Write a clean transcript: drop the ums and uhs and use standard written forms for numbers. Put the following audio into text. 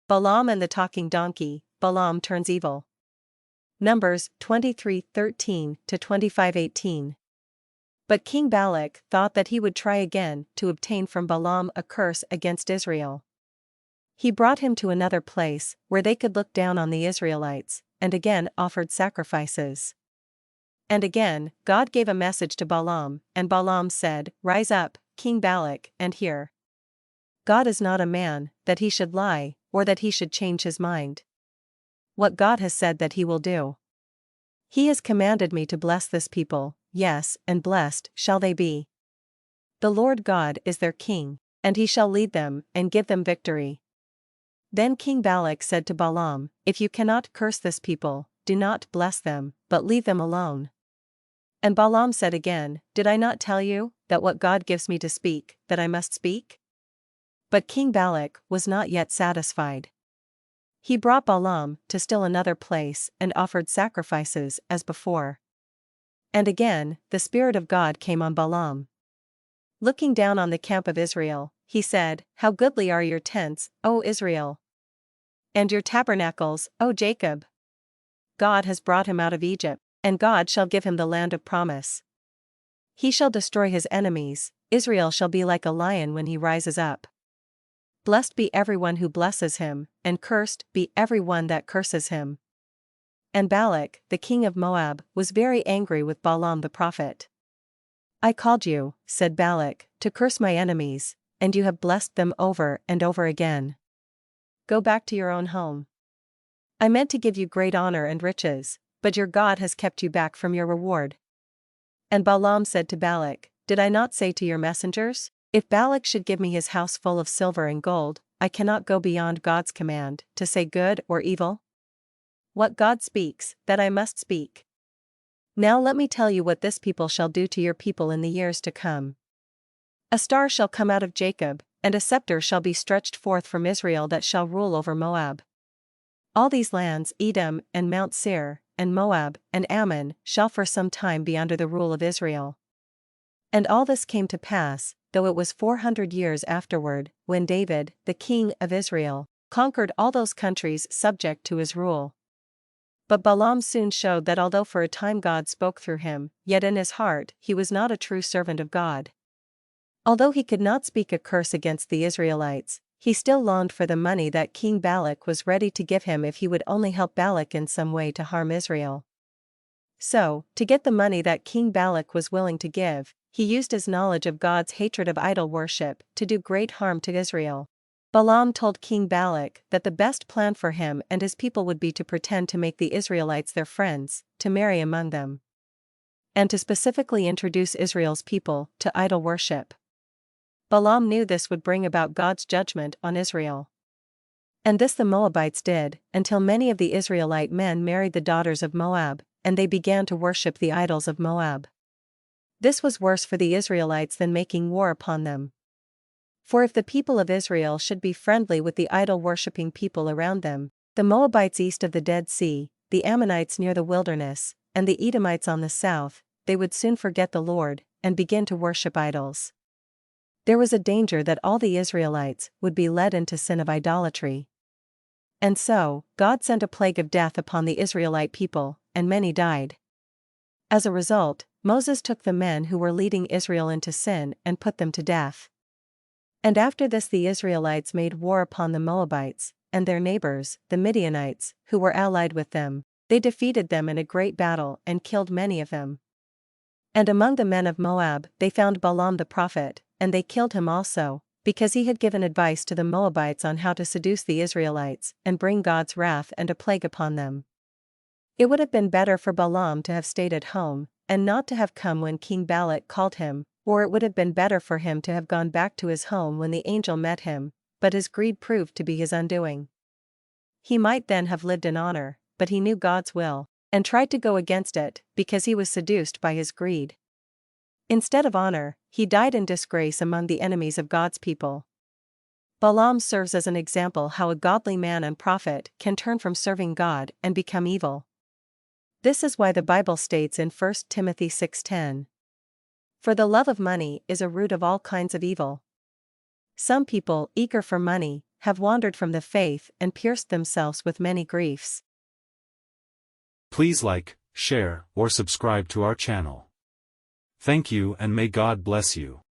Balaam and the talking donkey. Balaam turns evil. Numbers 23:13-25:18. But King Balak thought that he would try again to obtain from Balaam a curse against Israel. He brought him to another place where they could look down on the Israelites, and again offered sacrifices. And again, God gave a message to Balaam, and Balaam said, "Rise up, King Balak, and hear. God is not a man, that he should lie, or that he should change his mind. What God has said that he will do. He has commanded me to bless this people, yes, and blessed shall they be. The Lord God is their king, and he shall lead them, and give them victory." Then King Balak said to Balaam, "If you cannot curse this people, do not bless them, but leave them alone." And Balaam said again, "Did I not tell you, that what God gives me to speak, that I must speak?" But King Balak was not yet satisfied. He brought Balaam to still another place and offered sacrifices as before. And again, the Spirit of God came on Balaam. Looking down on the camp of Israel, he said, "How goodly are your tents, O Israel! And your tabernacles, O Jacob! God has brought him out of Egypt, and God shall give him the land of promise. He shall destroy his enemies, Israel shall be like a lion when he rises up. Blessed be everyone who blesses him, and cursed be everyone that curses him." And Balak, the king of Moab, was very angry with Balaam the prophet. "I called you," said Balak, "to curse my enemies, and you have blessed them over and over again. Go back to your own home. I meant to give you great honor and riches, but your God has kept you back from your reward." And Balaam said to Balak, "Did I not say to your messengers, if Balak should give me his house full of silver and gold, I cannot go beyond God's command, to say good or evil? What God speaks, that I must speak. Now let me tell you what this people shall do to your people in the years to come. A star shall come out of Jacob, and a scepter shall be stretched forth from Israel that shall rule over Moab. All these lands, Edom, and Mount Seir, and Moab, and Ammon, shall for some time be under the rule of Israel." And all this came to pass, though it was 400 years afterward, when David, the king of Israel, conquered all those countries subject to his rule. But Balaam soon showed that although for a time God spoke through him, yet in his heart he was not a true servant of God. Although he could not speak a curse against the Israelites, he still longed for the money that King Balak was ready to give him if he would only help Balak in some way to harm Israel. So, to get the money that King Balak was willing to give, he used his knowledge of God's hatred of idol worship to do great harm to Israel. Balaam told King Balak that the best plan for him and his people would be to pretend to make the Israelites their friends, to marry among them, and to specifically introduce Israel's people to idol worship. Balaam knew this would bring about God's judgment on Israel. And this the Moabites did, until many of the Israelite men married the daughters of Moab, and they began to worship the idols of Moab. This was worse for the Israelites than making war upon them. For if the people of Israel should be friendly with the idol-worshipping people around them, the Moabites east of the Dead Sea, the Ammonites near the wilderness, and the Edomites on the south, they would soon forget the Lord, and begin to worship idols. There was a danger that all the Israelites would be led into sin of idolatry. And so, God sent a plague of death upon the Israelite people, and many died. As a result, Moses took the men who were leading Israel into sin and put them to death. And after this the Israelites made war upon the Moabites, and their neighbors, the Midianites, who were allied with them. They defeated them in a great battle and killed many of them. And among the men of Moab they found Balaam the prophet, and they killed him also, because he had given advice to the Moabites on how to seduce the Israelites and bring God's wrath and a plague upon them. It would have been better for Balaam to have stayed at home, and not to have come when King Balak called him, or it would have been better for him to have gone back to his home when the angel met him, but his greed proved to be his undoing. He might then have lived in honor, but he knew God's will, and tried to go against it, because he was seduced by his greed. Instead of honor, he died in disgrace among the enemies of God's people. Balaam serves as an example how a godly man and prophet can turn from serving God and become evil. This is why the Bible states in 1 Timothy 6:10, "For the love of money is a root of all kinds of evil." Some people, eager for money, have wandered from the faith and pierced themselves with many griefs. Please like, share, or subscribe to our channel. Thank you and may God bless you.